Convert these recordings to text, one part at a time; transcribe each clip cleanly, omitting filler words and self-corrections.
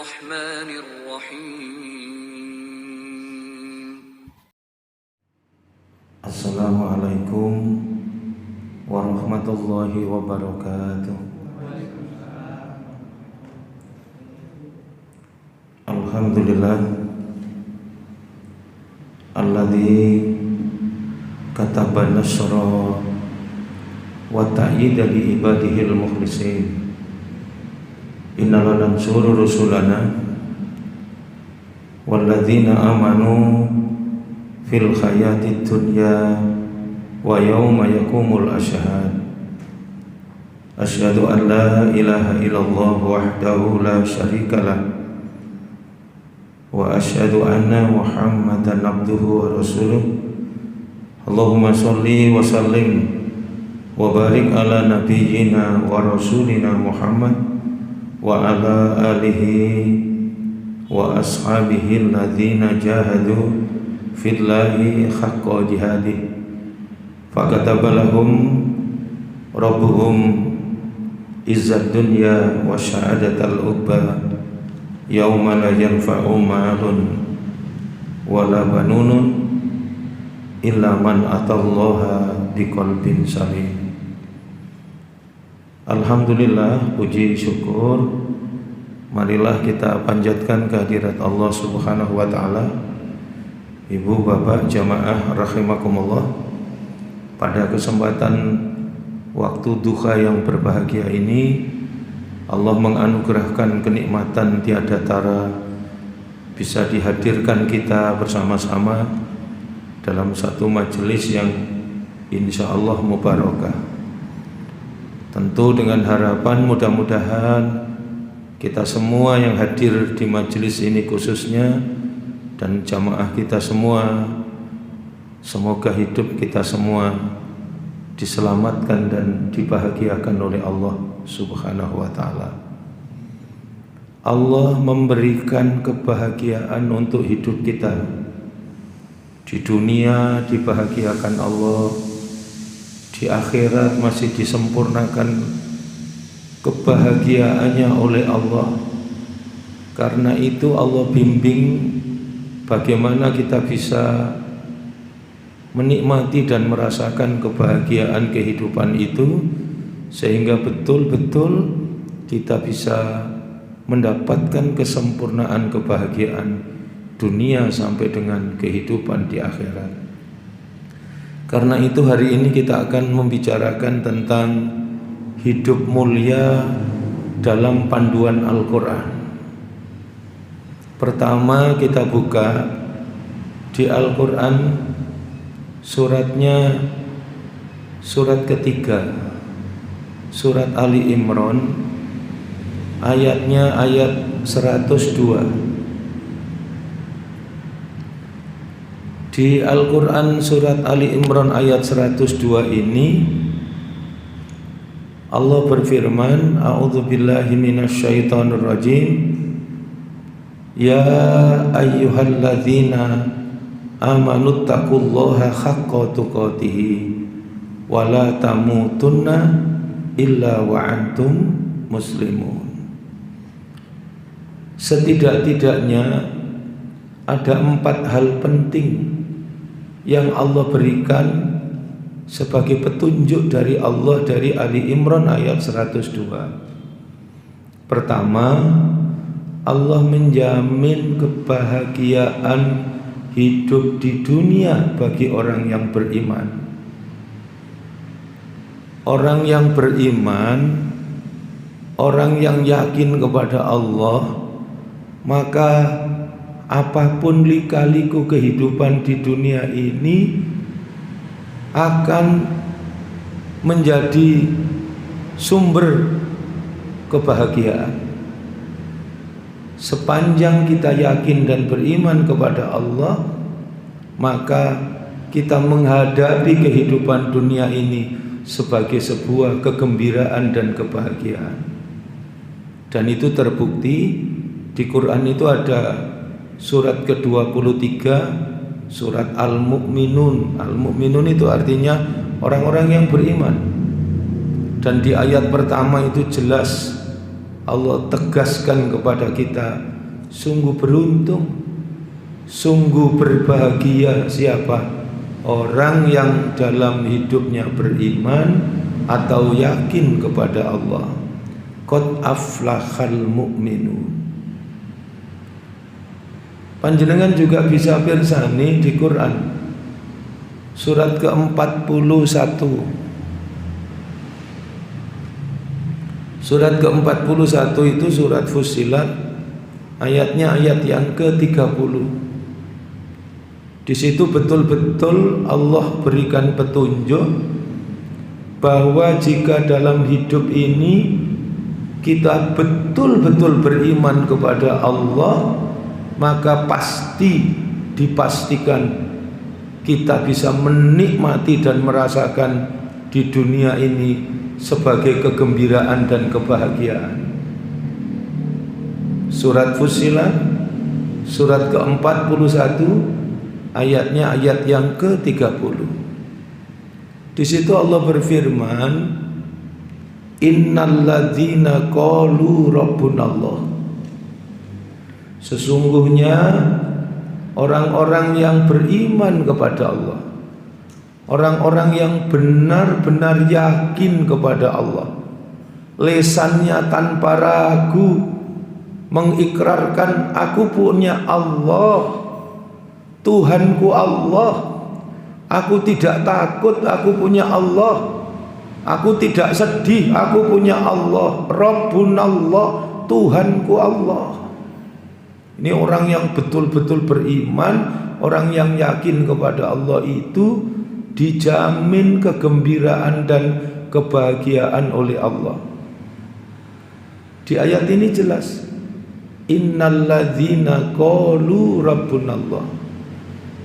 الرحمن الرحيم. Assalamualaikum warahmatullahi wabarakatuh. Alhamdulillah alladzi kataba nasra wa ta'yida li ibadihil mukhlisin. Inna lanansuru rusulana walladzina amanu fil hayatid dunya wa yawma yakumul ashhad. Asyhadu an la ilaha illallah wahdahu la syarikalah wa asyhadu anna Muhammadan abduhu wa rasuluh. Allahumma sholli wa sallim wa barik ala nabiyyina wa rasulina Muhammad wa ala alihi wa ashabihi alladhina jahadu fillahi haqqa jihadih fakataba lahum rabbuhum izzad dunya wa syahadatal uqba yauma la yanfa'u malun wala banunun illa man atallaha biqalbin salim. Alhamdulillah, puji syukur marilah kita panjatkan kehadirat Allah Subhanahu wa taala. Ibu bapak jamaah rahimakumullah, pada kesempatan waktu duha yang berbahagia ini Allah menganugerahkan kenikmatan tiada tara bisa dihadirkan kita bersama-sama dalam satu majelis yang insya Allah mubarakah. Tentu dengan harapan mudah-mudahan kita semua yang hadir di majelis ini khususnya dan jamaah kita semua, semoga hidup kita semua diselamatkan dan dibahagiakan oleh Allah Subhanahu wa ta'ala. Allah memberikan kebahagiaan untuk hidup kita. Di dunia dibahagiakan Allah, di akhirat masih disempurnakan kebahagiaannya oleh Allah. Karena itu Allah bimbing bagaimana kita bisa menikmati dan merasakan kebahagiaan kehidupan itu, sehingga betul-betul kita bisa mendapatkan kesempurnaan kebahagiaan dunia sampai dengan kehidupan di akhirat. Karena itu hari ini kita akan membicarakan tentang hidup mulia dalam panduan Al-Quran. Pertama kita buka di Al-Quran suratnya, surat ketiga, surat Ali Imran, ayatnya ayat 102. Di Al-Quran surat Ali Imran ayat 102 ini Allah berfirman, a'udzubillahi minasyaitonir rajim, ya ayyuhalladzina amanu taqullaha haqqa tuqatih wa la tamutunna illa wa antum muslimun. Setidak-tidaknya ada 4 hal penting yang Allah berikan sebagai petunjuk dari Allah dari Ali Imran ayat 102. Pertama, Allah menjamin kebahagiaan hidup di dunia bagi orang yang beriman. Orang yang beriman, orang yang yakin kepada Allah, maka apapun lika-liku kehidupan di dunia ini akan menjadi sumber kebahagiaan. Sepanjang kita yakin dan beriman kepada Allah, maka kita menghadapi kehidupan dunia ini sebagai sebuah kegembiraan dan kebahagiaan. Dan itu terbukti di Quran itu ada surat ke-23, surat Al-Mu'minun. Al-Mu'minun itu artinya orang-orang yang beriman. Dan di ayat pertama itu jelas Allah tegaskan kepada kita Sungguh beruntung, sungguh berbahagia siapa? Orang yang dalam hidupnya beriman atau yakin kepada Allah. Qad aflahal mu'minun. Panjenengan juga bisa pirsani di Quran surat ke-41. Surat ke-41 itu surat Fussilat, ayatnya ayat yang ke-30. Di situ betul-betul Allah berikan petunjuk bahwa jika dalam hidup ini kita betul-betul beriman kepada Allah, maka pasti dipastikan kita bisa menikmati dan merasakan di dunia ini sebagai kegembiraan dan kebahagiaan. Surat Fussilat surat ke-41 ayatnya ayat yang ke-30. Di situ Allah berfirman, innalladzina qalu rabbunallah. Sesungguhnya orang-orang yang beriman kepada Allah, orang-orang yang benar-benar yakin kepada Allah, lesannya tanpa ragu mengikrarkan, aku punya Allah, Tuhanku Allah, aku tidak takut, aku punya Allah, aku tidak sedih, aku punya Allah, Rabbunallah, Tuhanku Allah. Ini orang yang betul-betul beriman, orang yang yakin kepada Allah itu dijamin kegembiraan dan kebahagiaan oleh Allah. Di ayat ini jelas, innalladzina qalu rabbunallah.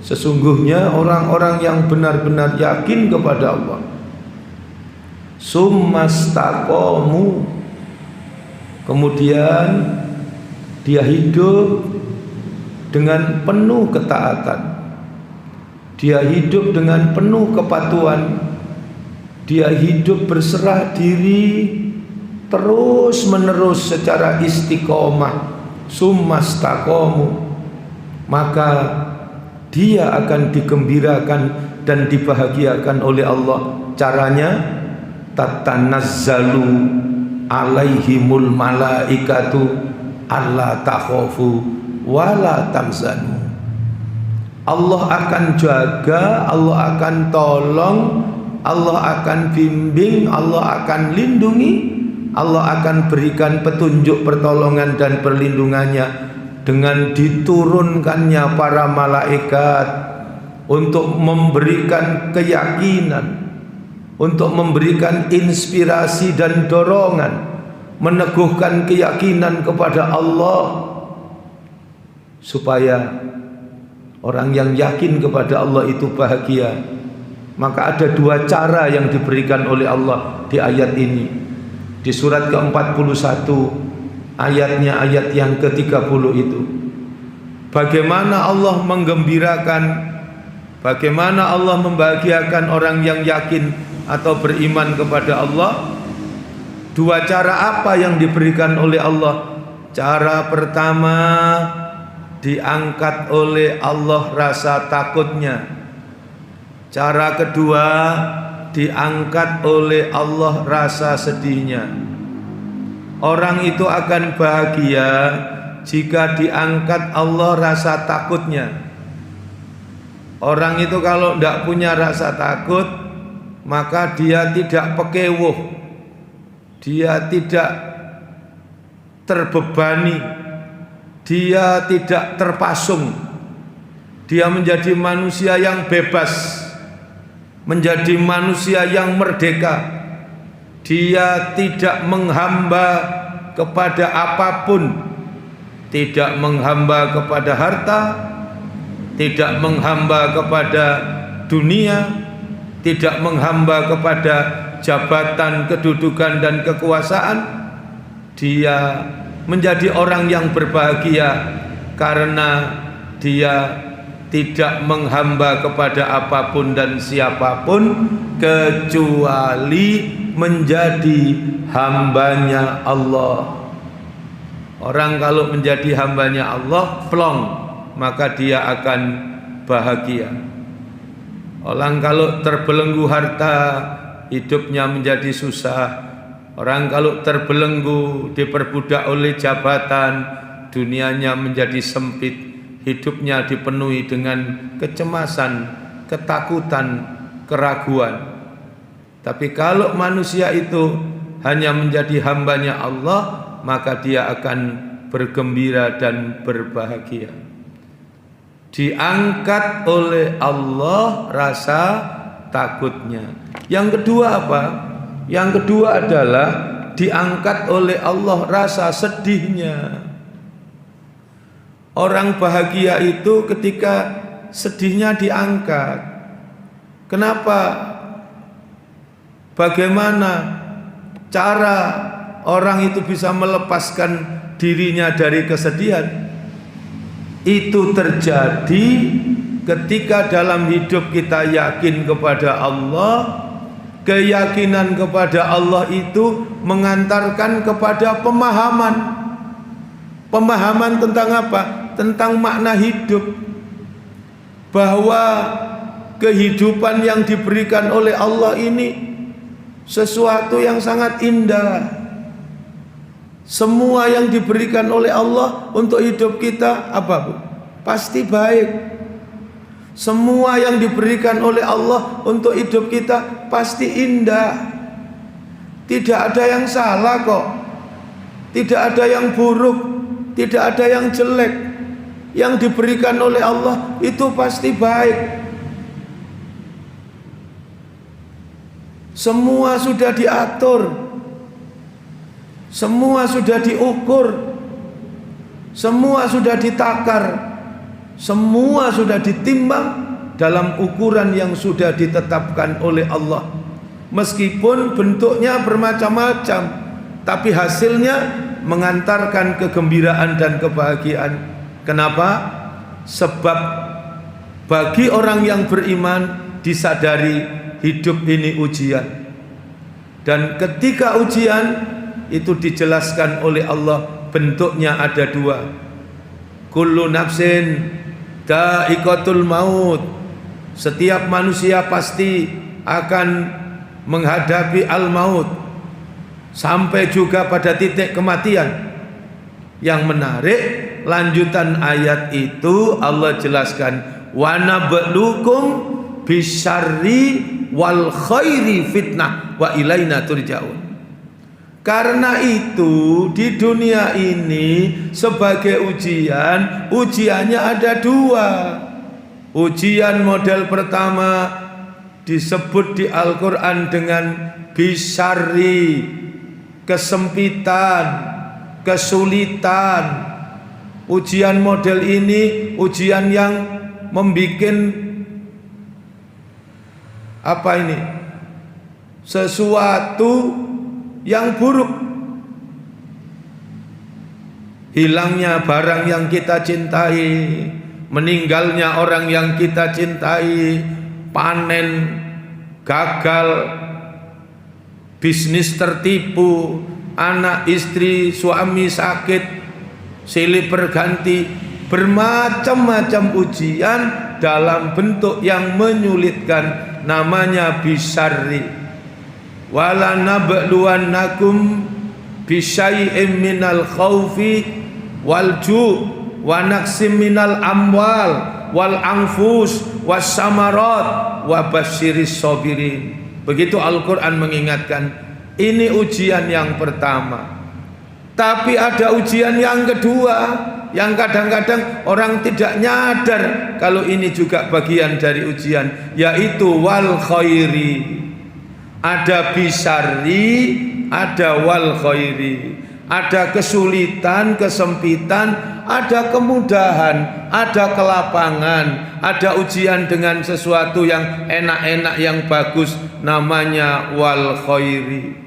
Sesungguhnya orang-orang yang benar-benar yakin kepada Allah, summastaqamu, kemudian dia hidup dengan penuh ketaatan, dia hidup dengan penuh kepatuhan, dia hidup berserah diri terus menerus secara istiqomah, summastaqamu, maka dia akan digembirakan dan dibahagiakan oleh Allah. Caranya, tatanazzalu alaihimul malaikatu alla takhafu wala tahzanu. Allah akan jaga, Allah akan tolong, Allah akan bimbing, Allah akan lindungi, Allah akan berikan petunjuk, pertolongan dan perlindungannya dengan diturunkannya para malaikat untuk memberikan keyakinan, untuk memberikan inspirasi dan dorongan, meneguhkan keyakinan kepada Allah, supaya orang yang yakin kepada Allah itu bahagia. Maka ada dua cara yang diberikan oleh Allah di ayat ini. Di surat ke-41 ayatnya ayat yang ke-30 itu, bagaimana Allah menggembirakan, bagaimana Allah membahagiakan orang yang yakin atau beriman kepada Allah. Dua cara apa yang diberikan oleh Allah? Cara pertama, diangkat oleh Allah rasa takutnya. Cara kedua, diangkat oleh Allah rasa sedihnya. Orang itu akan bahagia jika diangkat Allah rasa takutnya. Orang itu kalau tidak punya rasa takut, maka dia tidak pekewuh, dia tidak terbebani, dia tidak terpasung. Dia menjadi manusia yang bebas, menjadi manusia yang merdeka. Dia tidak menghamba kepada apapun, tidak menghamba kepada harta, tidak menghamba kepada dunia, tidak menghamba kepada jabatan, kedudukan dan kekuasaan. Dia menjadi orang yang berbahagia karena dia tidak menghamba kepada apapun dan siapapun kecuali menjadi hambanya Allah. Orang kalau menjadi hambanya Allah, plong, maka dia akan bahagia. Orang kalau terbelenggu harta, hidupnya menjadi susah. Orang kalau terbelenggu diperbudak oleh jabatan, dunianya menjadi sempit, hidupnya dipenuhi dengan kecemasan, ketakutan, keraguan. Tapi kalau manusia itu hanya menjadi hambanya Allah, maka dia akan bergembira dan berbahagia. Diangkat oleh Allah rasa takutnya. Yang kedua apa? Yang kedua adalah diangkat oleh Allah rasa sedihnya. Orang bahagia itu ketika sedihnya diangkat. Kenapa? Bagaimana cara orang itu bisa melepaskan dirinya dari kesedihan? Itu terjadi ketika dalam hidup kita yakin kepada Allah. Keyakinan kepada Allah itu mengantarkan kepada pemahaman. Pemahaman tentang apa? Tentang makna hidup. Bahwa kehidupan yang diberikan oleh Allah ini sesuatu yang sangat indah. Semua yang diberikan oleh Allah untuk hidup kita apa, Bu? Pasti baik. Semua yang diberikan oleh Allah untuk hidup kita pasti indah. Tidak ada yang salah kok. Tidak ada yang buruk, tidak ada yang jelek. Yang diberikan oleh Allah itu pasti baik. Semua sudah diatur. Semua sudah diukur. Semua sudah ditakar. Semua sudah ditimbang dalam ukuran yang sudah ditetapkan oleh Allah. Meskipun bentuknya bermacam-macam, tapi hasilnya mengantarkan kegembiraan dan kebahagiaan. Kenapa? Sebab bagi orang yang beriman disadari hidup ini ujian. Dan ketika ujian itu dijelaskan oleh Allah, bentuknya ada dua. Kullu nafsin dha'iqatul maut. Setiap manusia pasti akan menghadapi al-maut, sampai juga pada titik kematian. Yang menarik, lanjutan ayat itu Allah jelaskan, wa nabluukum bisyarri wal khairi fitnah wa ilaina turja'un. Karena itu di dunia ini sebagai ujian, ujiannya ada dua. Ujian model pertama disebut di Al-Quran dengan bisyarri, kesempitan, kesulitan. Ujian model ini ujian yang membuat apa ini? Sesuatu yang buruk. Hilangnya barang yang kita cintai, meninggalnya orang yang kita cintai, panen gagal, bisnis tertipu, anak istri suami sakit, silih berganti, bermacam-macam ujian dalam bentuk yang menyulitkan, namanya bisyarri. Wala nabluwannakum bisyai'im minal khaufi wal ju' wa naqsim minal amwal wal anfus was samarat wa basyiris sabirin. Begitu Al-Quran mengingatkan, ini ujian yang pertama. Tapi ada ujian yang kedua, yang kadang-kadang orang tidak nyadar kalau ini juga bagian dari ujian, yaitu wal khairi. Ada bisyarri, ada wal khairi. Ada kesulitan, kesempitan, ada kemudahan, ada kelapangan, ada ujian dengan sesuatu yang enak-enak, yang bagus, namanya wal khairi.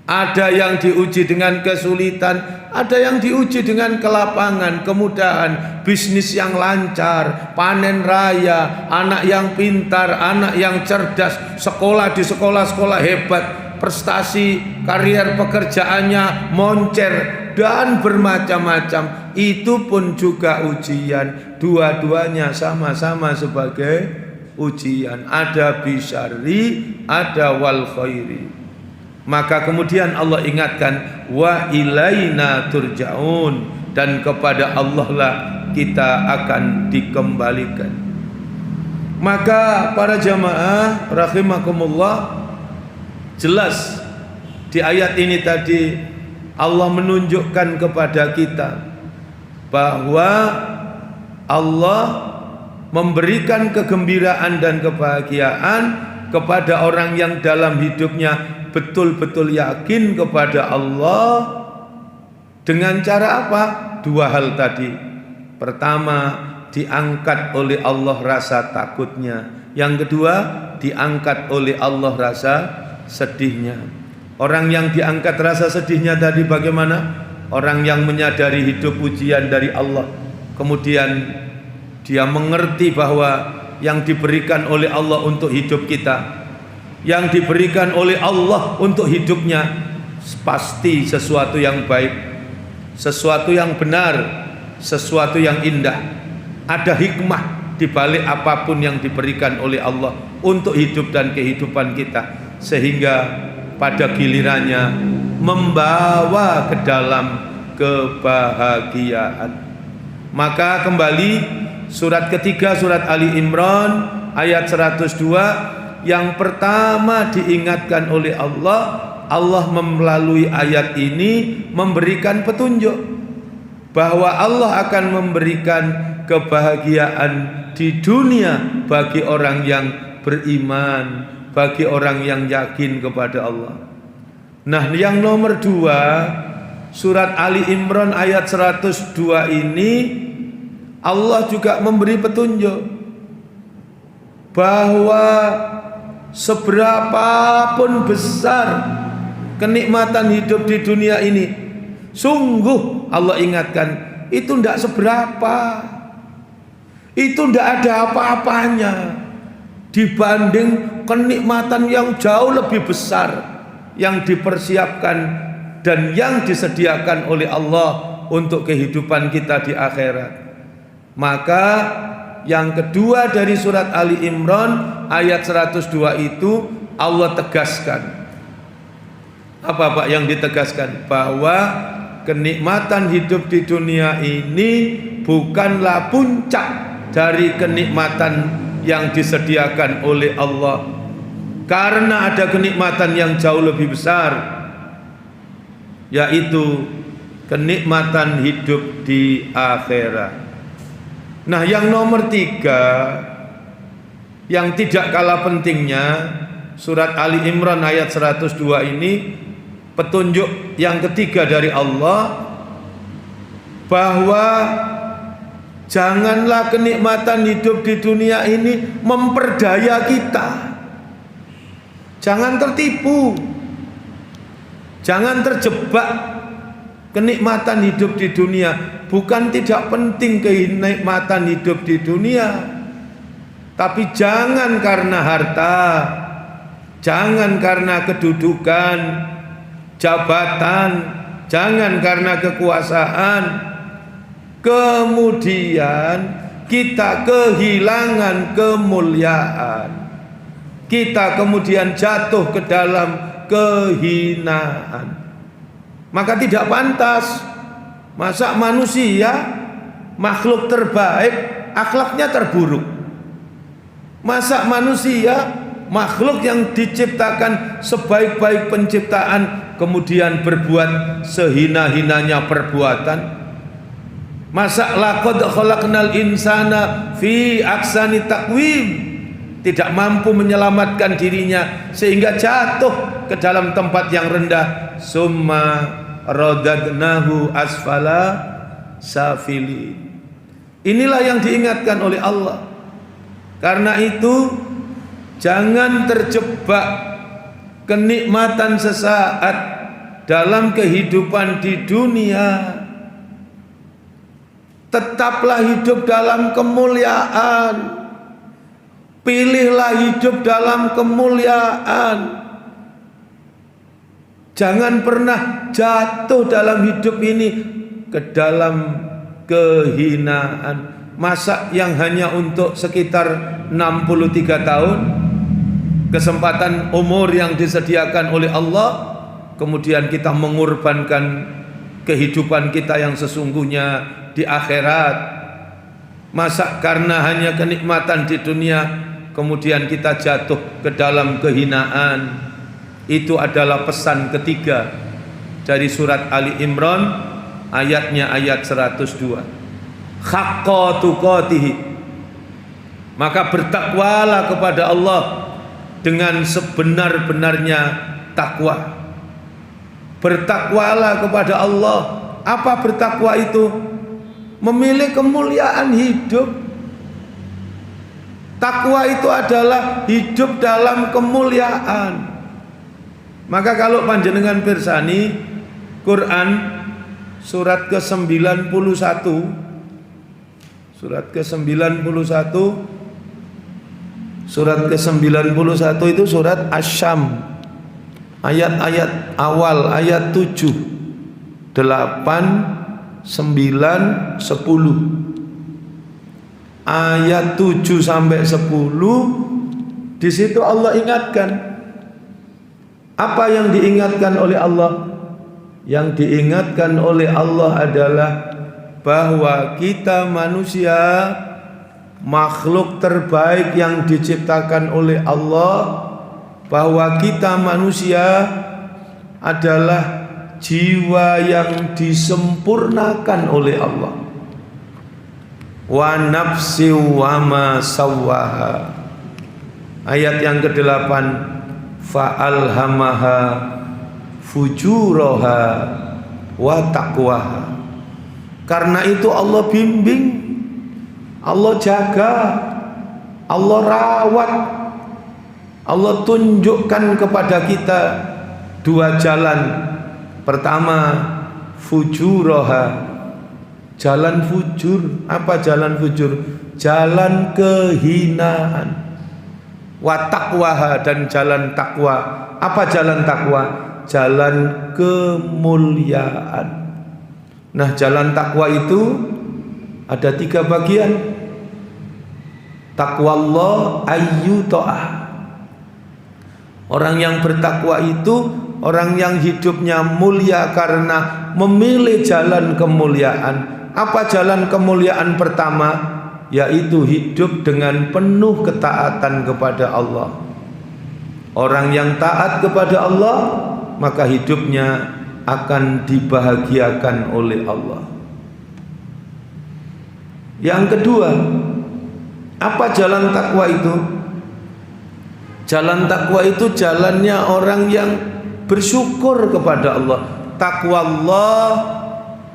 Ada yang diuji dengan kesulitan, ada yang diuji dengan kelapangan, kemudahan, bisnis yang lancar, panen raya, anak yang pintar, anak yang cerdas, sekolah di sekolah-sekolah hebat, prestasi, karier pekerjaannya moncer, dan bermacam-macam, itu pun juga ujian. Dua-duanya sama-sama sebagai ujian. Ada bisyarri, ada wal khairi. Maka kemudian Allah ingatkan, wa ilaina turja'un, dan kepada Allah lah kita akan dikembalikan. Maka para jamaah rahimakumullah, jelas di ayat ini tadi Allah menunjukkan kepada kita bahwa Allah memberikan kegembiraan dan kebahagiaan kepada orang yang dalam hidupnya betul-betul yakin kepada Allah. Dengan cara apa? Dua hal tadi. Pertama, diangkat oleh Allah rasa takutnya. Yang kedua, diangkat oleh Allah rasa sedihnya. Orang yang diangkat rasa sedihnya tadi bagaimana? Orang yang menyadari hidup ujian dari Allah, kemudian dia mengerti bahwa yang diberikan oleh Allah untuk hidup kita, yang diberikan oleh Allah untuk hidupnya, pasti sesuatu yang baik, sesuatu yang benar, sesuatu yang indah. Ada hikmah di balik apapun yang diberikan oleh Allah untuk hidup dan kehidupan kita, sehingga pada gilirannya membawa ke dalam kebahagiaan. Maka kembali surat ketiga, surat Ali Imran ayat 102, yang pertama diingatkan oleh Allah, Allah melalui ayat ini memberikan petunjuk bahwa Allah akan memberikan kebahagiaan di dunia bagi orang yang beriman, bagi orang yang yakin kepada Allah. Nah, yang nomor 2, surat Ali Imran ayat 102 ini Allah juga memberi petunjuk bahwa seberapapun besar kenikmatan hidup di dunia ini, sungguh Allah ingatkan, itu tidak seberapa, itu tidak ada apa-apanya dibanding kenikmatan yang jauh lebih besar yang dipersiapkan dan yang disediakan oleh Allah untuk kehidupan kita di akhirat. Maka yang kedua dari surat Ali Imran ayat 102 itu Allah tegaskan. Apa Pak yang ditegaskan? Bahwa kenikmatan hidup di dunia ini bukanlah puncak dari kenikmatan yang disediakan oleh Allah, karena ada kenikmatan yang jauh lebih besar, yaitu kenikmatan hidup di akhirat. Nah, yang nomor 3 yang tidak kalah pentingnya, surat Ali Imran ayat 102 ini petunjuk yang ketiga dari Allah bahwa janganlah kenikmatan hidup di dunia ini memperdaya kita. Jangan tertipu, jangan terjebak. Kenikmatan hidup di dunia bukan tidak penting, kenikmatan hidup di dunia, tapi jangan karena harta, jangan karena kedudukan, jabatan, jangan karena kekuasaan, kemudian kita kehilangan kemuliaan, kita kemudian jatuh ke dalam kehinaan. Maka tidak pantas. Masa manusia, makhluk terbaik, akhlaknya terburuk? Masa manusia, makhluk yang diciptakan sebaik-baik penciptaan, kemudian berbuat sehina-hinanya perbuatan? Masa laqad khalaqnal insana fi ahsani taqwim, tidak mampu menyelamatkan dirinya sehingga jatuh ke dalam tempat yang rendah. Summa radadnahu asfala safilin. Inilah yang diingatkan oleh Allah. Karena itu jangan terjebak kenikmatan sesaat dalam kehidupan di dunia. Tetaplah hidup dalam kemuliaan. Pilihlah hidup dalam kemuliaan. Jangan pernah jatuh dalam hidup ini ke dalam kehinaan. Masa yang hanya untuk sekitar 63 tahun, kesempatan umur yang disediakan oleh Allah, kemudian kita mengorbankan kehidupan kita yang sesungguhnya di akhirat. Masa karena hanya kenikmatan di dunia kemudian kita jatuh ke dalam kehinaan. Itu adalah pesan ketiga dari surat Ali Imran, ayatnya ayat 102. Haqqa tuqatihi, maka bertakwalah kepada Allah dengan sebenar-benarnya takwa. Bertakwalah kepada Allah. Apa bertakwa itu? Memilih kemuliaan hidup. Takwa itu adalah hidup dalam kemuliaan. Maka kalau panjenengan pirsani Quran surat ke-91, surat ke-91 itu surat Asy-Syam, ayat-ayat awal, ayat 7, 8, 9, 10. Ayat 7 sampai 10, di situ Allah ingatkan. Apa yang diingatkan oleh Allah? Yang diingatkan oleh Allah adalah bahwa kita manusia, makhluk terbaik yang diciptakan oleh Allah, bahwa kita manusia adalah jiwa yang disempurnakan oleh Allah. Wa nafsi wa ma sawwaha. Ayat yang ke-8, fa'alhamaha fujuraha wa taqwaha. Karena itu Allah bimbing, Allah jaga, Allah rawat, Allah tunjukkan kepada kita dua jalan. Pertama, fujuraha, jalan fujur. Apa jalan fujur? Jalan kehinaan. Wa taqwaha, dan jalan takwa. Apa jalan takwa? Jalan kemuliaan. Nah, jalan takwa itu ada 3 bagian. Taqwallah ayyuta'ah. Orang yang bertakwa itu orang yang hidupnya mulia karena memilih jalan kemuliaan. Apa jalan kemuliaan pertama? Yaitu hidup dengan penuh ketaatan kepada Allah. Orang yang taat kepada Allah, maka hidupnya akan dibahagiakan oleh Allah. Yang kedua, apa jalan takwa itu? Jalan takwa itu jalannya orang yang bersyukur kepada Allah. Taqwallah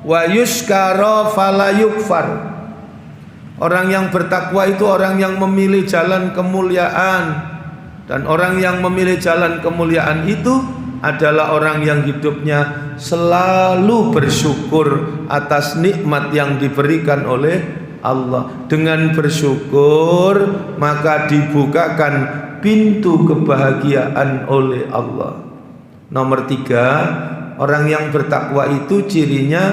wa yuskara fala yukfar. Orang yang bertakwa itu orang yang memilih jalan kemuliaan. Dan orang yang memilih jalan kemuliaan itu adalah orang yang hidupnya selalu bersyukur atas nikmat yang diberikan oleh Allah. Dengan bersyukur maka dibukakan pintu kebahagiaan oleh Allah. Nomor 3, orang yang bertakwa itu cirinya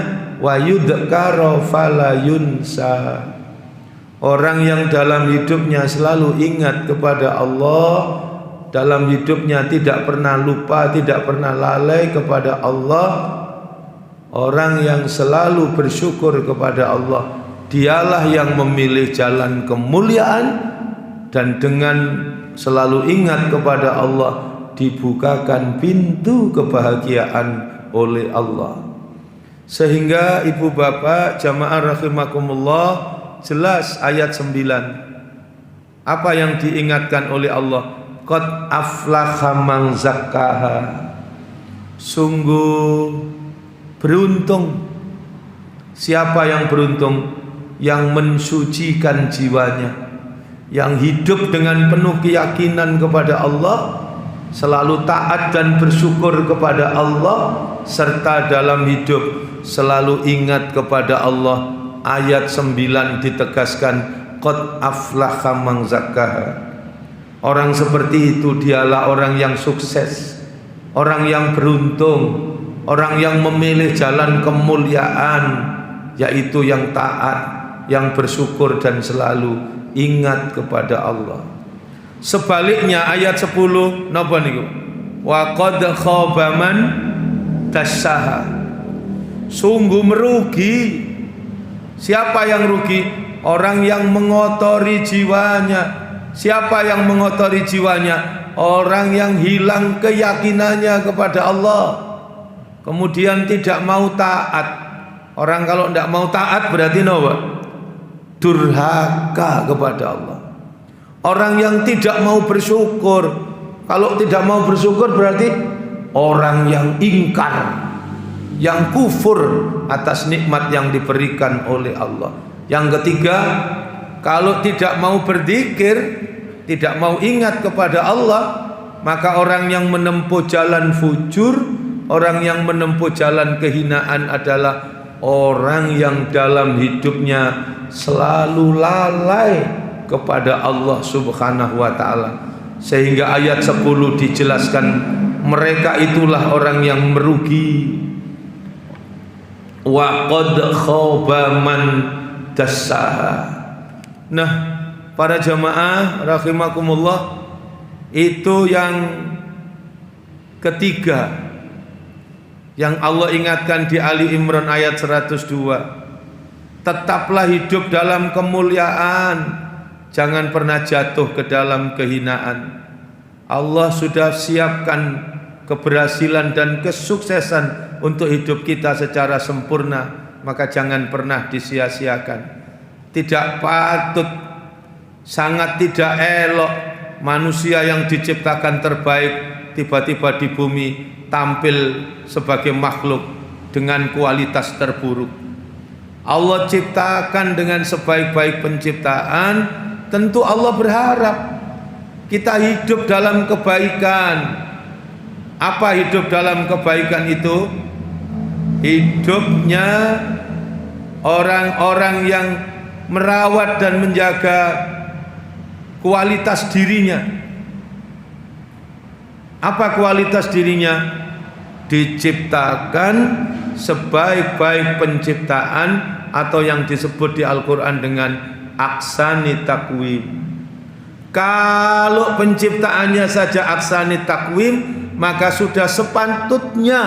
wa yudhkara fala yunsa. Orang yang dalam hidupnya selalu ingat kepada Allah, dalam hidupnya tidak pernah lupa, tidak pernah lalai kepada Allah. Orang yang selalu bersyukur kepada Allah, dialah yang memilih jalan kemuliaan. Dan dengan selalu ingat kepada Allah, dibukakan pintu kebahagiaan oleh Allah. Sehingga ibu bapak jamaah rahimakumullah, jelas ayat 9. Apa yang diingatkan oleh Allah? Qad aflaha man zakkaha. Sungguh beruntung. Siapa yang beruntung? Yang mensucikan jiwanya, yang hidup dengan penuh keyakinan kepada Allah, selalu taat dan bersyukur kepada Allah, serta dalam hidup selalu ingat kepada Allah. Ayat 9 ditegaskan, qad aflaha man zakkaha. Orang seperti itu dialah orang yang sukses, orang yang beruntung, orang yang memilih jalan kemuliaan, yaitu yang taat, yang bersyukur dan selalu ingat kepada Allah. Sebaliknya ayat 10 napa niku? Wa qad khaba man dassaha. Sungguh merugi. Siapa yang rugi? Orang yang mengotori jiwanya. Siapa yang mengotori jiwanya? Orang yang hilang keyakinannya kepada Allah, kemudian tidak mau taat. Orang kalau tidak mau taat berarti apa? Durhaka kepada Allah. Orang yang tidak mau bersyukur, kalau tidak mau bersyukur berarti orang yang ingkar, yang kufur atas nikmat yang diberikan oleh Allah. Yang ketiga, kalau tidak mau berzikir, tidak mau ingat kepada Allah, maka orang yang menempuh jalan fujur, orang yang menempuh jalan kehinaan adalah orang yang dalam hidupnya selalu lalai kepada Allah Subhanahu wa ta'ala. Sehingga ayat 10 dijelaskan, mereka itulah orang yang merugi. Wa qad khaba man dassaha. Nah, para jamaah rahimakumullah, itu yang ketiga yang Allah ingatkan di Ali Imran ayat 102. Tetaplah hidup dalam kemuliaan, jangan pernah jatuh ke dalam kehinaan. Allah sudah siapkan keberhasilan dan kesuksesan untuk hidup kita secara sempurna, maka jangan pernah disia-siakan. Tidak patut, sangat tidak elok manusia yang diciptakan terbaik tiba-tiba di bumi tampil sebagai makhluk dengan kualitas terburuk. Allah ciptakan dengan sebaik-baik penciptaan, tentu Allah berharap kita hidup dalam kebaikan. Apa hidup dalam kebaikan itu? Hidupnya orang-orang yang merawat dan menjaga kualitas dirinya. Apa kualitas dirinya? Diciptakan sebaik-baik penciptaan, atau yang disebut di Al-Quran dengan aksani takwim. Kalau penciptaannya saja aksani takwim, maka sudah sepatutnya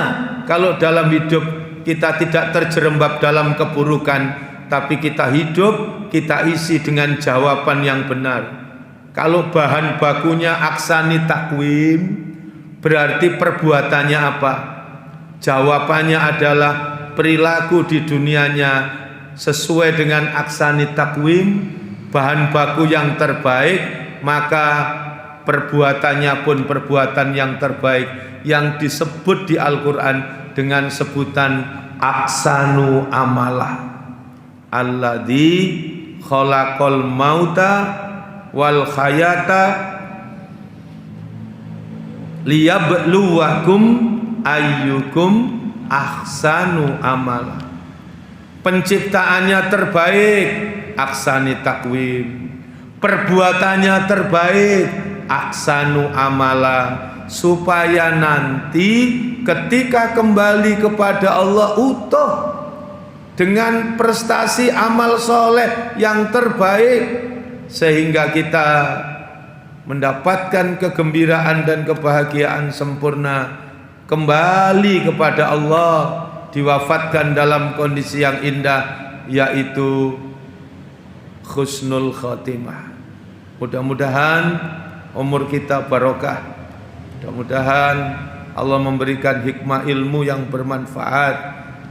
kalau dalam hidup kita tidak terjerembab dalam keburukan, tapi kita hidup, kita isi dengan jawaban yang benar. Kalau bahan bakunya aksani takwim, berarti perbuatannya apa? Jawabannya adalah perilaku di dunianya sesuai dengan aksani takwim, bahan baku yang terbaik, maka perbuatannya pun perbuatan yang terbaik yang disebut di Al-Quran dengan sebutan aksanu amalah. Alladzi khalaqal mauta wal hayata liyabluwakum ayyukum ahsanu amala. Penciptaannya terbaik, aksani takwim. Perbuatannya terbaik, aksanu amala. Supaya nanti ketika kembali kepada Allah utuh dengan prestasi amal soleh yang terbaik, sehingga kita mendapatkan kegembiraan dan kebahagiaan sempurna, kembali kepada Allah, diwafatkan dalam kondisi yang indah, yaitu husnul khotimah. Mudah-mudahan umur kita barokah, mudah-mudahan Allah memberikan hikmah ilmu yang bermanfaat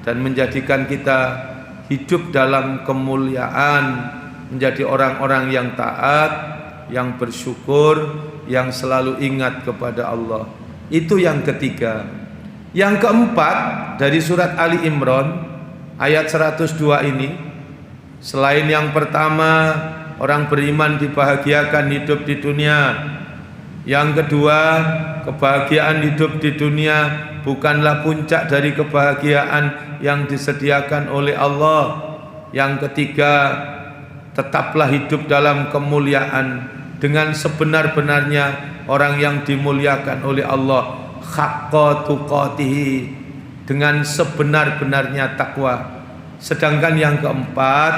dan menjadikan kita hidup dalam kemuliaan, menjadi orang-orang yang taat, yang bersyukur, yang selalu ingat kepada Allah. Itu yang ketiga. Yang keempat, dari surat Ali Imran ayat 102 ini, selain yang pertama orang beriman dibahagiakan hidup di dunia, yang kedua kebahagiaan hidup di dunia bukanlah puncak dari kebahagiaan yang disediakan oleh Allah, yang ketiga tetaplah hidup dalam kemuliaan dengan sebenar-benarnya orang yang dimuliakan oleh Allah, haqqa tuqatihi, dengan sebenar-benarnya takwa. Sedangkan yang keempat,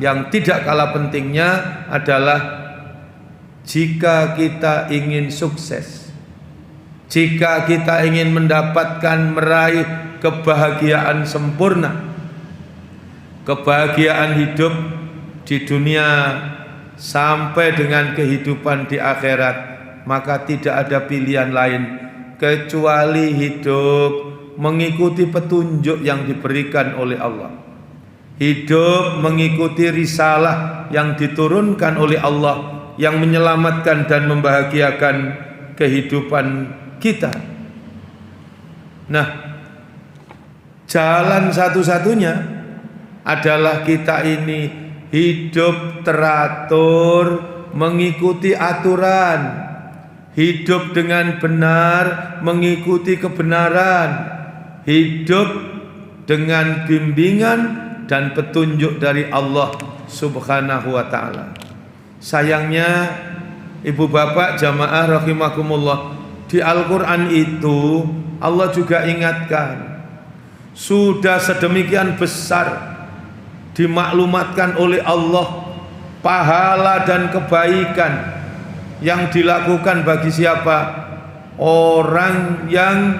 yang tidak kalah pentingnya adalah jika kita ingin sukses, jika kita ingin mendapatkan meraih kebahagiaan sempurna, kebahagiaan hidup di dunia sampai dengan kehidupan di akhirat, maka tidak ada pilihan lain kecuali hidup mengikuti petunjuk yang diberikan oleh Allah, hidup mengikuti risalah yang diturunkan oleh Allah yang menyelamatkan dan membahagiakan kehidupan kita. Nah, jalan satu-satunya adalah kita ini hidup teratur, mengikuti aturan, hidup dengan benar, mengikuti kebenaran, hidup dengan bimbingan dan petunjuk dari Allah Subhanahu wa ta'ala. Sayangnya ibu bapak jamaah rahimakumullah, di Al-Quran itu Allah juga ingatkan, sudah sedemikian besar dimaklumatkan oleh Allah pahala dan kebaikan yang dilakukan bagi siapa? Orang yang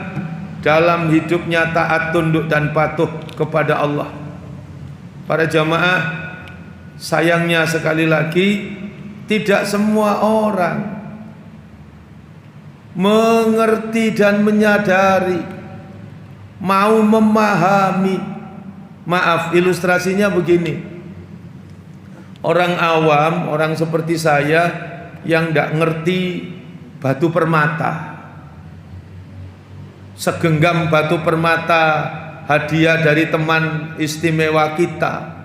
dalam hidupnya taat, tunduk dan patuh kepada Allah. Para jamaah, sayangnya sekali lagi tidak semua orang mengerti dan menyadari, mau memahami. Maaf, ilustrasinya begini. Orang awam, orang seperti saya yang tidak ngerti batu permata, segenggam batu permata hadiah dari teman istimewa kita,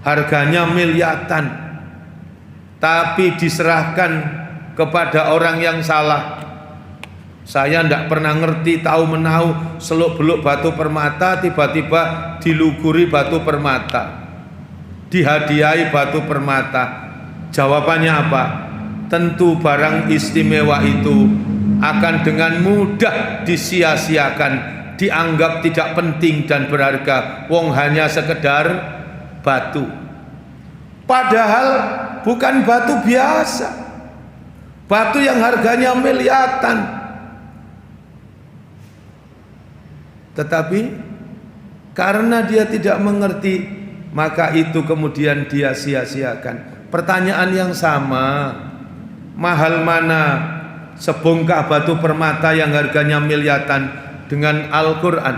harganya miliaran, tapi diserahkan kepada orang yang salah. Saya tidak pernah ngerti, tahu menahu, seluk-beluk batu permata, tiba-tiba diluguri batu permata, dihadiahi batu permata. Jawabannya apa? Tentu barang istimewa itu akan dengan mudah disia-siakan, dianggap tidak penting dan berharga. Wong hanya sekedar batu. Padahal bukan batu biasa, batu yang harganya miliaran. Tetapi karena dia tidak mengerti, maka itu kemudian dia sia-siakan. Pertanyaan yang sama, mahal mana sebongkah batu permata yang harganya miliaran dengan Al-Quran,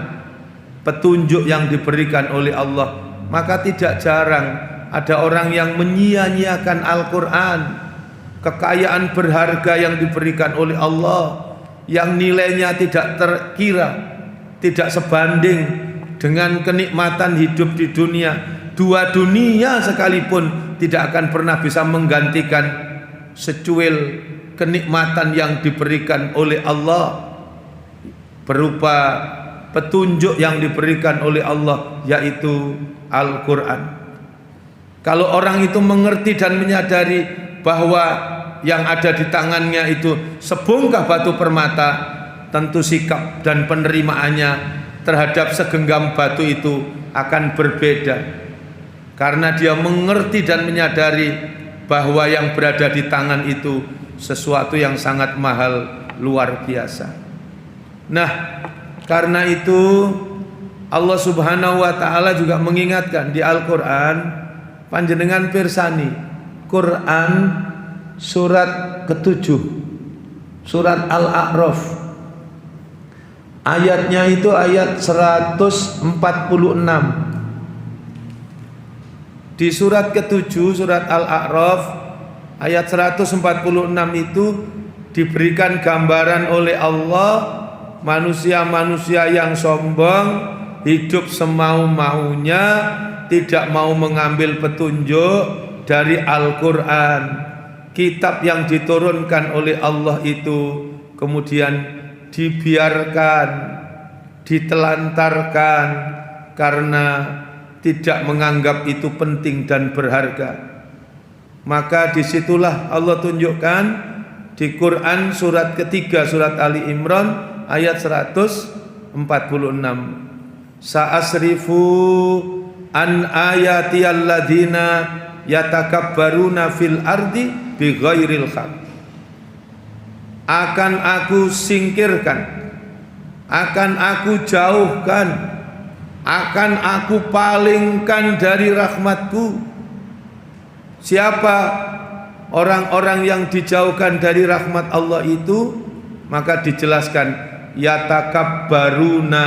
petunjuk yang diberikan oleh Allah? Maka tidak jarang ada orang yang menyia-nyiakan Al-Quran, kekayaan berharga yang diberikan oleh Allah, yang nilainya tidak terkira, tidak sebanding dengan kenikmatan hidup di dunia. Dua dunia sekalipun tidak akan pernah bisa menggantikan secuil kenikmatan yang diberikan oleh Allah berupa petunjuk yang diberikan oleh Allah, yaitu Al-Quran. Kalau orang itu mengerti dan menyadari bahwa yang ada di tangannya itu sebongkah batu permata, tentu sikap dan penerimaannya terhadap segenggam batu itu akan berbeda, karena dia mengerti dan menyadari bahwa yang berada di tangan itu sesuatu yang sangat mahal, luar biasa. Nah, karena itu Allah Subhanahu wa ta'ala juga mengingatkan di Al-Quran, panjenengan pirsani Quran surat ke-7, surat Al-A'raf, ayatnya itu ayat 146. Di surat ke-7 surat Al-A'raf ayat 146 itu diberikan gambaran oleh Allah manusia-manusia yang sombong, hidup semau-maunya, tidak mau mengambil petunjuk dari Al-Quran, kitab yang diturunkan oleh Allah itu, kemudian dibiarkan, ditelantarkan karena tidak menganggap itu penting dan berharga. Maka disitulah Allah tunjukkan di Quran surat ketiga, surat Ali Imran ayat 146. Sa'asrifu an ayati alladzina yatakabbaruna fil ardi bighairil haq. Akan aku singkirkan, akan aku jauhkan, akan aku palingkan dari rahmatku. Siapa orang-orang yang dijauhkan dari rahmat Allah itu? Maka dijelaskan, yatakabbaruna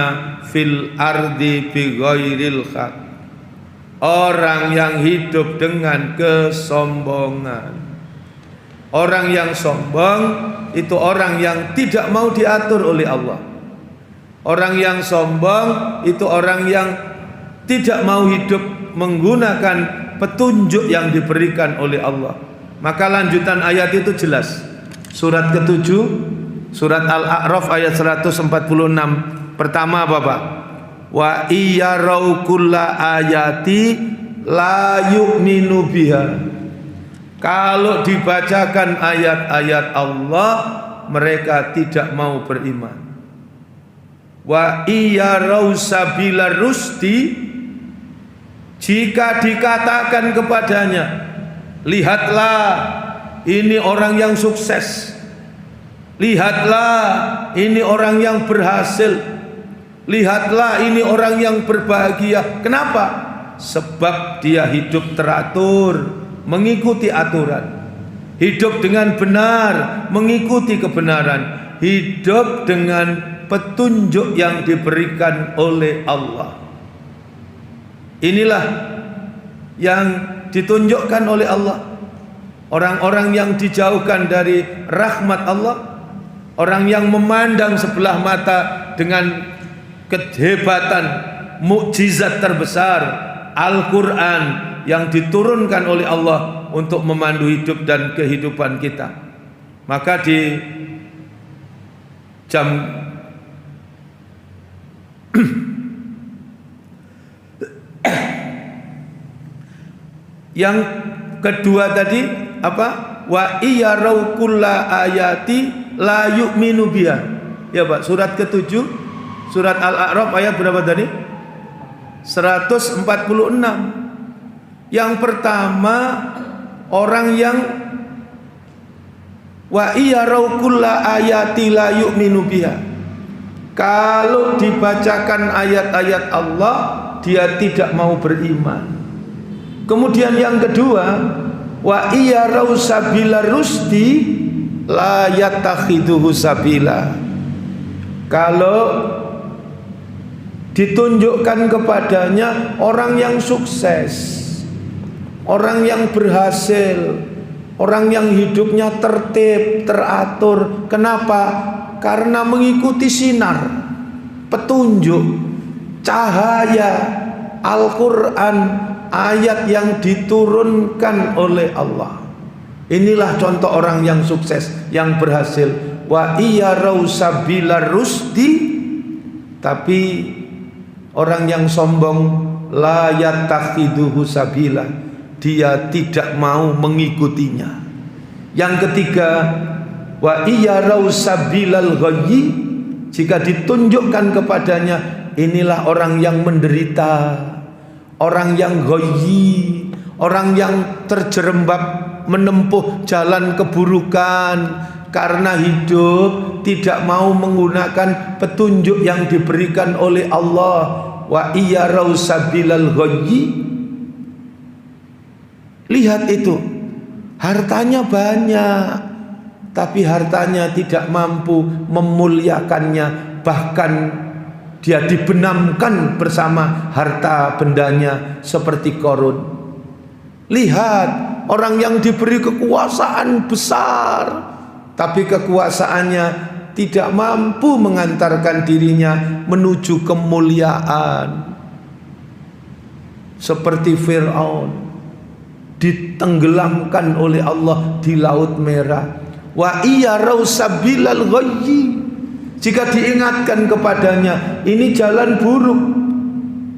fil ardi bighairil haq. Orang yang hidup dengan kesombongan. Orang yang sombong itu orang yang tidak mau diatur oleh Allah. Orang yang sombong itu orang yang tidak mau hidup menggunakan petunjuk yang diberikan oleh Allah. Maka lanjutan ayat itu jelas. Surat ke-7, surat Al-A'raf ayat 146. Pertama apa Pak? Wa iyarau kulla ayati la yu'minu biha. Kalau dibacakan ayat-ayat Allah, mereka tidak mau beriman. Wa iyarau sabila rusdi, jika dikatakan kepadanya, lihatlah ini orang yang sukses, lihatlah ini orang yang berhasil, lihatlah ini orang yang berbahagia. Kenapa? Sebab dia hidup teratur, mengikuti aturan, hidup dengan benar, mengikuti kebenaran, hidup dengan petunjuk yang diberikan oleh Allah. Inilah yang ditunjukkan oleh Allah. Orang-orang yang dijauhkan dari rahmat Allah, orang yang memandang sebelah mata dengan kehebatan mukjizat terbesar Al-Quran yang diturunkan oleh Allah untuk memandu hidup dan kehidupan kita. Maka di jam yang kedua tadi apa? Wa iyarau kulla ayati la yu'minu biha. Ya Pak, surat ke-7 surat Al-A'raf ayat berapa tadi? 146. Yang pertama, orang yang wa iyarau kulla ayati la yu'minu biha. Kalau dibacakan ayat-ayat Allah, dia tidak mau beriman. Kemudian yang kedua, wa iyarau sabila rusdi la yatakhiduhu sabila. Kalau ditunjukkan kepadanya orang yang sukses, orang yang berhasil, orang yang hidupnya tertib, teratur. Kenapa? Karena mengikuti sinar, petunjuk, cahaya Al-Quran, ayat yang diturunkan oleh Allah. Inilah contoh orang yang sukses, yang berhasil. Wa iyarau sabila rusdi. Tapi orang yang sombong, la yatakhiduhu sabila, dia tidak mau mengikutinya. Yang ketiga, wa iyarau sabilal ghayyi, jika ditunjukkan kepadanya, inilah orang yang menderita, orang yang ghayyi, orang yang terjerembab menempuh jalan keburukan karena hidup tidak mau menggunakan petunjuk yang diberikan oleh Allah. Wa iyarau sabilal ghayyi. Lihat itu, hartanya banyak, tapi hartanya tidak mampu memuliakannya. Bahkan dia dibenamkan bersama harta bendanya seperti Qarun. Lihat orang yang diberi kekuasaan besar, tapi kekuasaannya tidak mampu mengantarkan dirinya menuju kemuliaan. Seperti Fir'aun, ditenggelamkan oleh Allah di Laut Merah. Wa iyarau sabilal ghayyi, jika diingatkan kepadanya, ini jalan buruk,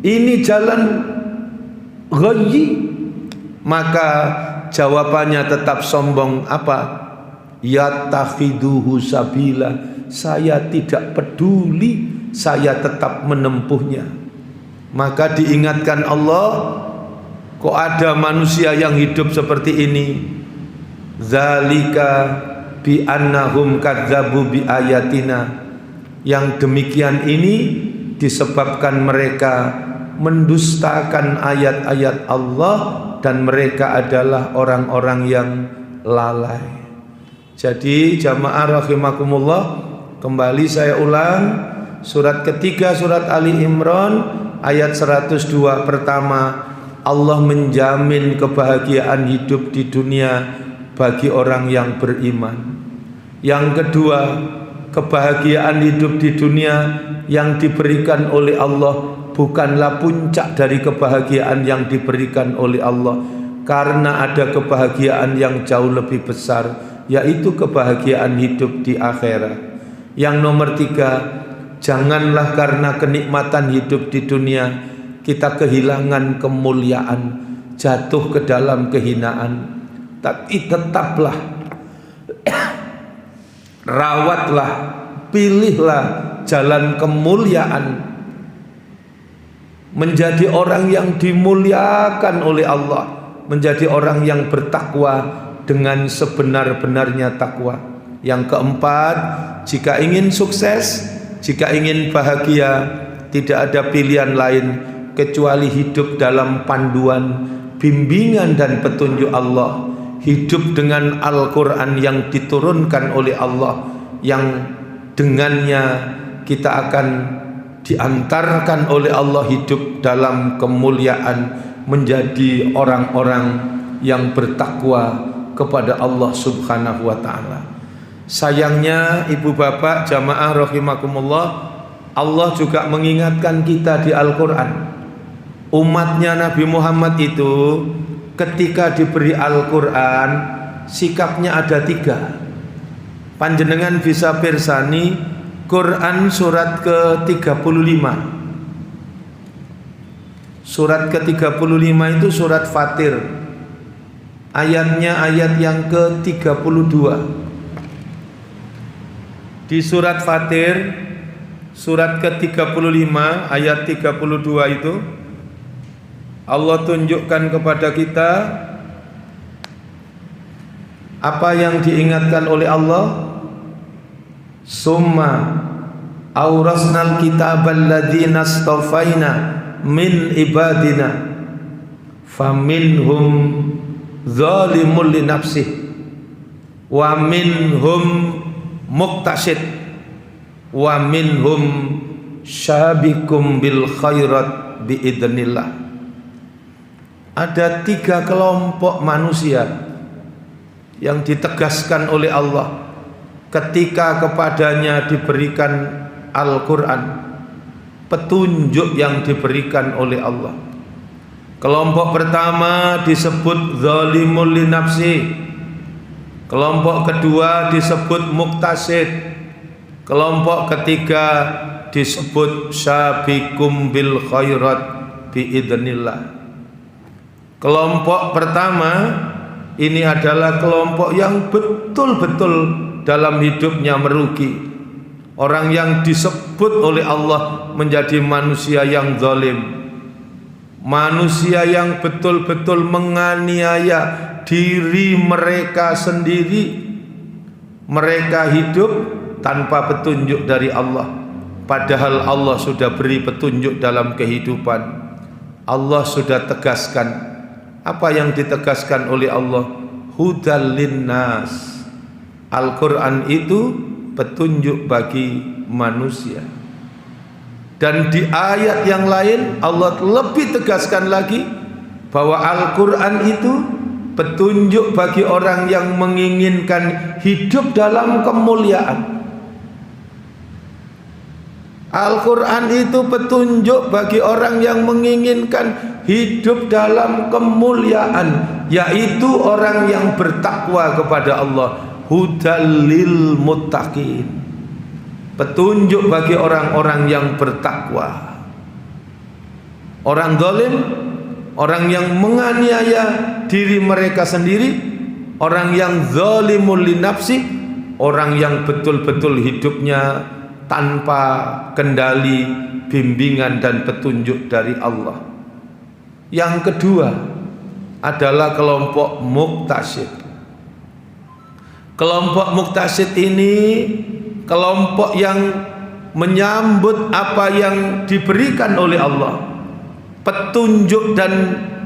ini jalan ghayyi, maka jawabannya tetap sombong. Apa? yatakhiduhu sabila, saya tidak peduli, saya tetap menempuhnya. Maka diingatkan Allah, kok ada manusia yang hidup seperti ini? Zalika bi annahum kadzabu bi ayatina. Yang demikian ini disebabkan mereka mendustakan ayat-ayat Allah dan mereka adalah orang-orang yang lalai. Jadi jamaah rahimakumullah, kembali saya ulang, surat ketiga surat Ali Imran ayat 102 pertama, Allah menjamin kebahagiaan hidup di dunia bagi orang yang beriman. Yang kedua, kebahagiaan hidup di dunia yang diberikan oleh Allah bukanlah puncak dari kebahagiaan yang diberikan oleh Allah, karena ada kebahagiaan yang jauh lebih besar, yaitu kebahagiaan hidup di akhirat. Yang nomor tiga, janganlah karena kenikmatan hidup di dunia kita kehilangan kemuliaan, jatuh ke dalam kehinaan. Tapi tetaplah rawatlah, pilihlah jalan kemuliaan, menjadi orang yang dimuliakan oleh Allah, menjadi orang yang bertakwa dengan sebenar-benarnya takwa. Yang keempat, jika ingin sukses, jika ingin bahagia, tidak ada pilihan lain kecuali hidup dalam panduan, bimbingan dan petunjuk Allah. Hidup dengan Al-Quran yang diturunkan oleh Allah, yang dengannya kita akan diantarkan oleh Allah hidup dalam kemuliaan, menjadi orang-orang yang bertakwa kepada Allah Subhanahu wa ta'ala. Sayangnya ibu bapak jamaah rahimakumullah, Allah juga mengingatkan kita di Al-Quran. Umatnya Nabi Muhammad itu ketika diberi Al-Quran sikapnya ada tiga. Panjenengan bisa pirsani Quran surat ke-35. Surat ke-35 itu surat Fatir. Ayatnya ayat yang ke-32. Di surat Fatir surat ke-35 ayat 32 itu Allah tunjukkan kepada kita apa yang diingatkan oleh Allah. Summa aurasnal kitabal ladzina astafaina min ibadina faminhum zalimun li nafsihi wa minhum muqtasid wa minhum syabikum bil khairat biidznillah. Ada tiga kelompok manusia yang ditegaskan oleh Allah ketika kepadanya diberikan Al-Quran, petunjuk yang diberikan oleh Allah. Kelompok pertama disebut zalimul li nafsi, kelompok kedua disebut muqtasid, kelompok ketiga disebut syabikum bil khairat biidznillah. Kelompok pertama ini adalah kelompok yang betul-betul dalam hidupnya merugi. Orang yang disebut oleh Allah menjadi manusia yang zalim, manusia yang betul-betul menganiaya diri mereka sendiri. Mereka hidup tanpa petunjuk dari Allah, padahal Allah sudah beri petunjuk dalam kehidupan. Allah sudah tegaskan. Apa yang ditegaskan oleh Allah? Hudal linnas. Al-Quran itu petunjuk bagi manusia. Dan di ayat yang lain Allah lebih tegaskan lagi bahwa Al-Quran itu petunjuk bagi orang yang menginginkan hidup dalam kemuliaan. Al-Quran itu petunjuk bagi orang yang menginginkan hidup dalam kemuliaan, yaitu orang yang bertakwa kepada Allah. Hudal lil muttaqin, petunjuk bagi orang-orang yang bertakwa. Orang zalim, orang yang menganiaya diri mereka sendiri, Orang yang zalimul linafsi, orang yang betul-betul hidupnya tanpa kendali, bimbingan dan petunjuk dari Allah. Yang kedua adalah kelompok muktasid. Kelompok muktasid ini kelompok yang menyambut apa yang diberikan oleh Allah. Petunjuk dan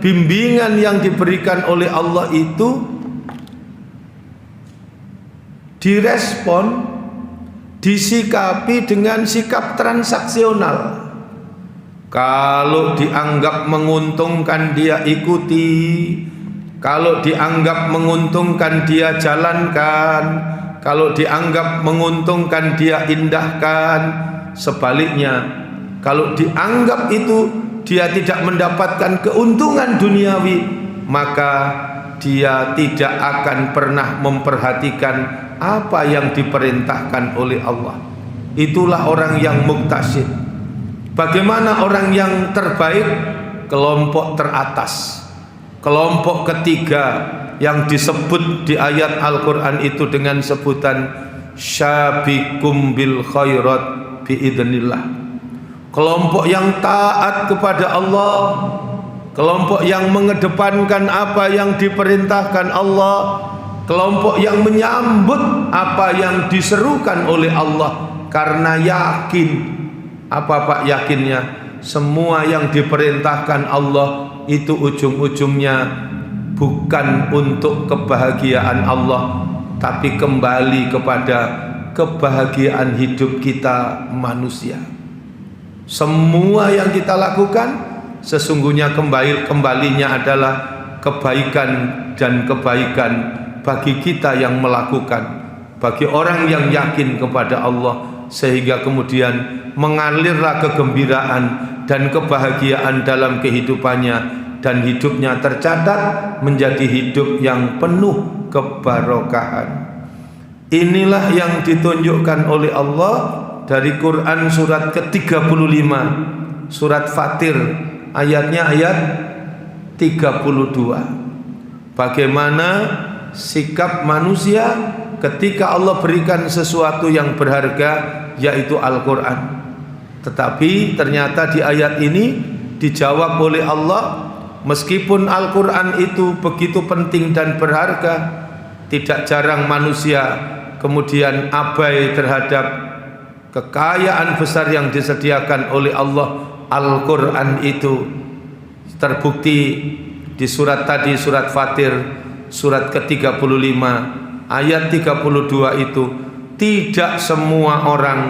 bimbingan yang diberikan oleh Allah itu direspon, disikapi dengan sikap transaksional. Kalau dianggap menguntungkan dia ikuti, kalau dianggap menguntungkan dia jalankan, kalau dianggap menguntungkan dia indahkan. Sebaliknya, kalau dianggap itu dia tidak mendapatkan keuntungan duniawi, maka dia tidak akan pernah memperhatikan apa yang diperintahkan oleh Allah. Itulah orang yang muktasid. Bagaimana orang yang terbaik? Kelompok teratas, kelompok ketiga yang disebut di ayat Al-Quran itu dengan sebutan syabikum bil khairat biidznillah. Kelompok yang taat kepada Allah, kelompok yang mengedepankan apa yang diperintahkan Allah, kelompok yang menyambut apa yang diserukan oleh Allah karena yakin. Apa Pak yakinnya? Semua yang diperintahkan Allah itu ujung-ujungnya bukan untuk kebahagiaan Allah, tapi kembali kepada kebahagiaan hidup kita manusia. Semua yang kita lakukan sesungguhnya kembalinya adalah kebaikan dan kebaikan bagi kita yang melakukan, bagi orang yang yakin kepada Allah, sehingga kemudian mengalirlah kegembiraan dan kebahagiaan dalam kehidupannya, dan hidupnya tercatat menjadi hidup yang penuh kebarokahan. Inilah yang ditunjukkan oleh Allah dari Quran surat ke-35, surat Fatir, ayatnya ayat 32. Bagaimana sikap manusia ketika Allah berikan sesuatu yang berharga, yaitu Al-Quran. Tetapi ternyata di ayat ini dijawab oleh Allah, meskipun Al-Quran itu begitu penting dan berharga, tidak jarang manusia kemudian abai terhadap kekayaan besar yang disediakan oleh Allah. Al-Quran itu terbukti di surat tadi, surat Fatir, surat ke-35 ayat 32 itu, tidak semua orang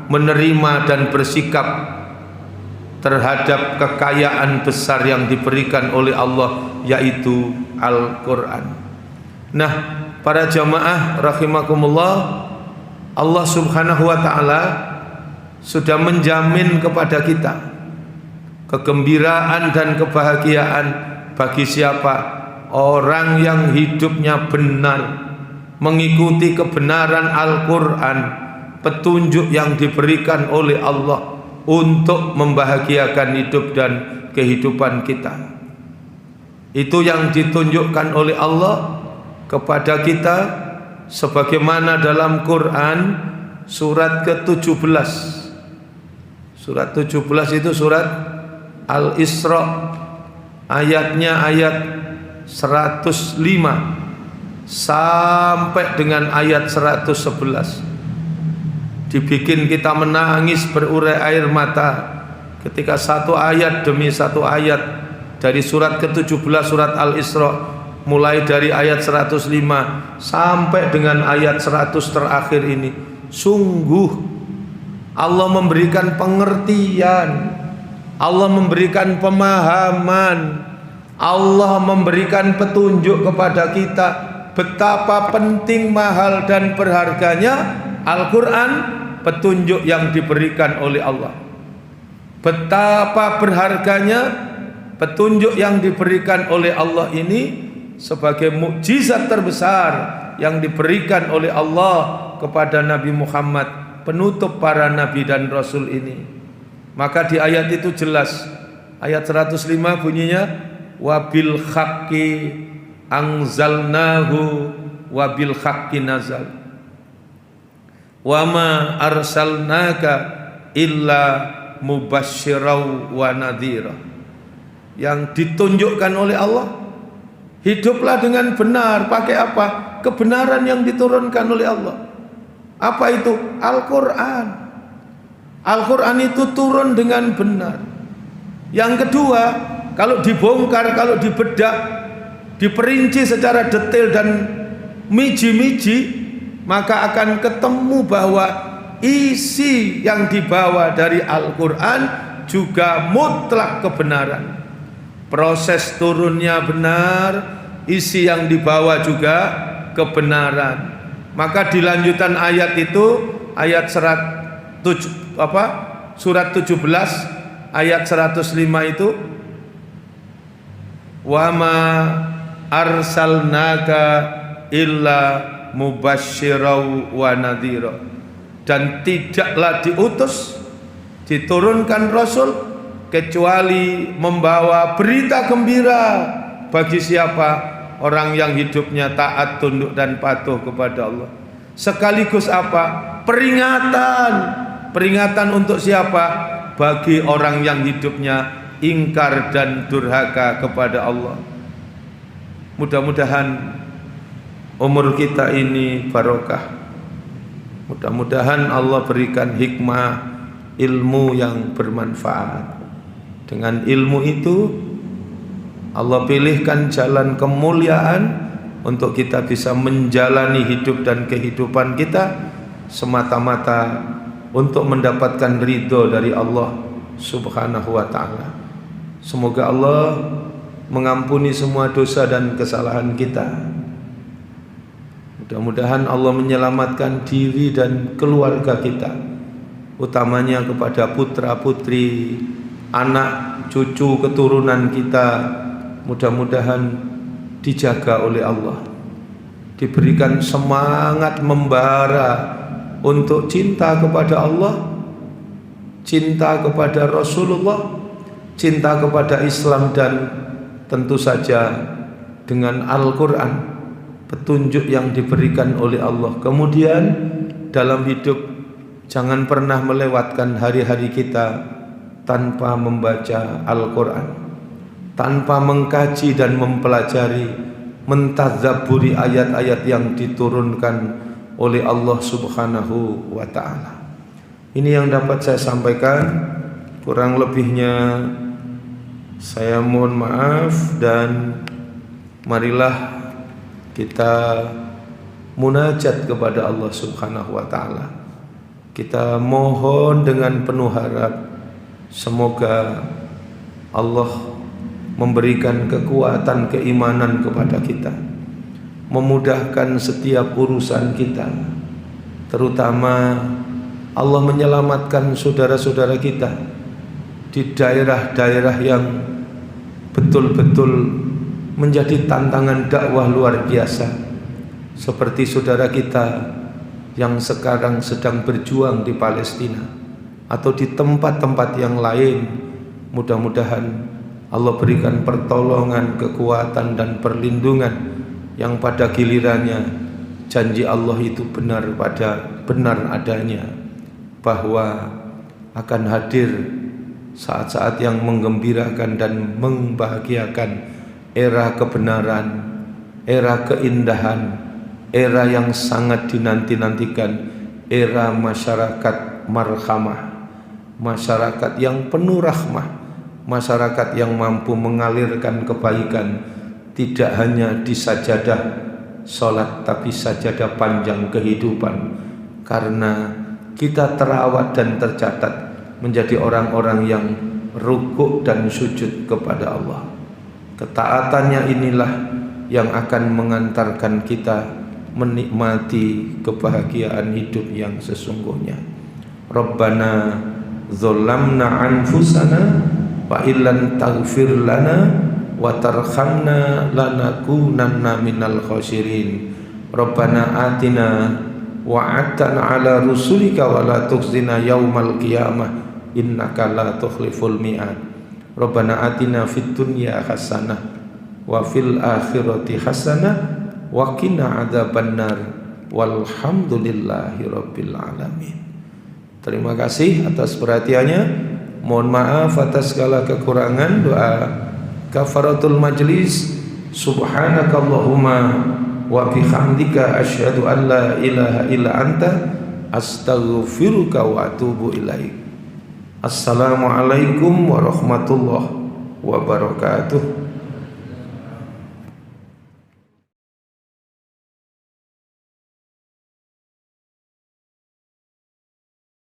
menerima dan bersikap terhadap kekayaan besar yang diberikan oleh Allah, yaitu Al-Quran. Nah, para jamaah rahimakumullah, Allah subhanahu wa ta'ala sudah menjamin kepada kita kegembiraan dan kebahagiaan bagi siapa? Orang yang hidupnya benar, mengikuti kebenaran Al-Quran, petunjuk yang diberikan oleh Allah untuk membahagiakan hidup dan kehidupan kita. Itu yang ditunjukkan oleh Allah kepada kita, sebagaimana dalam Quran surat ke-17. Surat 17 itu surat Al-Isra, ayatnya ayat 105 sampai dengan ayat 111. Dibikin kita menangis berurai air mata ketika satu ayat demi satu ayat dari surat ke-17 surat Al-Isra, mulai dari ayat 105 sampai dengan ayat 100 terakhir ini. Sungguh Allah memberikan pengertian, Allah memberikan pemahaman, Allah memberikan petunjuk kepada kita betapa penting, mahal dan berharganya Al-Quran, petunjuk yang diberikan oleh Allah. Betapa berharganya petunjuk yang diberikan oleh Allah ini sebagai mukjizat terbesar yang diberikan oleh Allah kepada Nabi Muhammad, penutup para nabi dan rasul ini. Maka di ayat itu jelas, ayat 105 bunyinya wabil haqqi anzalnahu wa bil haqqi nazal wa ma arsalnaka illa mubasysyirau wa nadhira. Yang ditunjukkan oleh Allah, hiduplah dengan benar. Pakai apa? Kebenaran yang diturunkan oleh Allah. Apa itu? Al-Quran. Al-Quran itu turun dengan benar. Yang kedua, kalau dibongkar, kalau dibedah, diperinci secara detail dan miji-miji, maka akan ketemu bahwa isi yang dibawa dari Al-Quran juga mutlak kebenaran. Proses turunnya benar, isi yang dibawa juga kebenaran. Maka di lanjutan ayat itu, ayat surat 17 ayat 105 itu, wa ma arsalnaka illa mubasysyirau wa nadhira. Dan tidaklah diutus, diturunkan Rasul kecuali membawa berita gembira bagi siapa? Orang yang hidupnya taat, tunduk dan patuh kepada Allah. Sekaligus apa? Peringatan. Peringatan untuk siapa? Bagi orang yang hidupnya ingkar dan durhaka kepada Allah. Mudah-mudahan umur kita ini barokah. Mudah-mudahan Allah berikan hikmah, ilmu yang bermanfaat. Dengan ilmu itu Allah pilihkan jalan kemuliaan untuk kita bisa menjalani hidup dan kehidupan kita semata-mata untuk mendapatkan ridho dari Allah Subhanahu wa ta'ala. Semoga Allah mengampuni semua dosa dan kesalahan kita. Mudah-mudahan Allah menyelamatkan diri dan keluarga kita, utamanya kepada putra-putri, anak, cucu, keturunan kita. Mudah-mudahan dijaga oleh Allah, diberikan semangat membara untuk cinta kepada Allah, cinta kepada Rasulullah, cinta kepada Islam, dan tentu saja dengan Al-Quran, petunjuk yang diberikan oleh Allah. Kemudian dalam hidup jangan pernah melewatkan hari-hari kita tanpa membaca Al-Quran, tanpa mengkaji dan mempelajari, mentadabburi ayat-ayat yang diturunkan oleh Allah Subhanahu wa ta'ala. Ini yang dapat saya sampaikan. Kurang lebihnya saya mohon maaf, dan marilah kita munajat kepada Allah Subhanahu wa ta'ala. Kita mohon dengan penuh harap semoga Allah memberikan kekuatan keimanan kepada kita, memudahkan setiap urusan kita, terutama Allah menyelamatkan saudara-saudara kita di daerah-daerah yang betul-betul menjadi tantangan dakwah luar biasa, seperti saudara kita yang sekarang sedang berjuang di Palestina atau di tempat-tempat yang lain. Mudah-mudahan Allah berikan pertolongan, kekuatan dan perlindungan yang pada gilirannya janji Allah itu benar adanya, bahwa akan hadir saat-saat yang menggembirakan dan membahagiakan, era kebenaran, era keindahan, era yang sangat dinanti-nantikan, era masyarakat marhamah, masyarakat yang penuh rahmah, masyarakat yang mampu mengalirkan kebaikan tidak hanya di sajadah sholat, tapi sajadah panjang kehidupan, karena kita terawat dan tercatat menjadi orang-orang yang rukuk dan sujud kepada Allah. Ketaatannya inilah yang akan mengantarkan kita menikmati kebahagiaan hidup yang sesungguhnya. Rabbana dzolamna anfusana wa illan taghfir lana wa tarhamna lanakunanna minal khasirin. Rabbana atina wa'adtana ala rusulika wa la tukhzina yaumal qiyamah innaka la tukhliful mi'ad. Rabbana atina fid dunya hasanah wa fil akhirati hasanah wa qina adzabannar walhamdulillahi rabbil alamin. Terima kasih atas perhatiannya. Mohon maaf atas segala kekurangan. Doa kafaratul majlis. Subhanakallahumma wa bihamdika asyhadu an la ilaha illa anta astaghfiruka wa atubu ilaik. Assalamualaikum warahmatullahi wabarakatuh.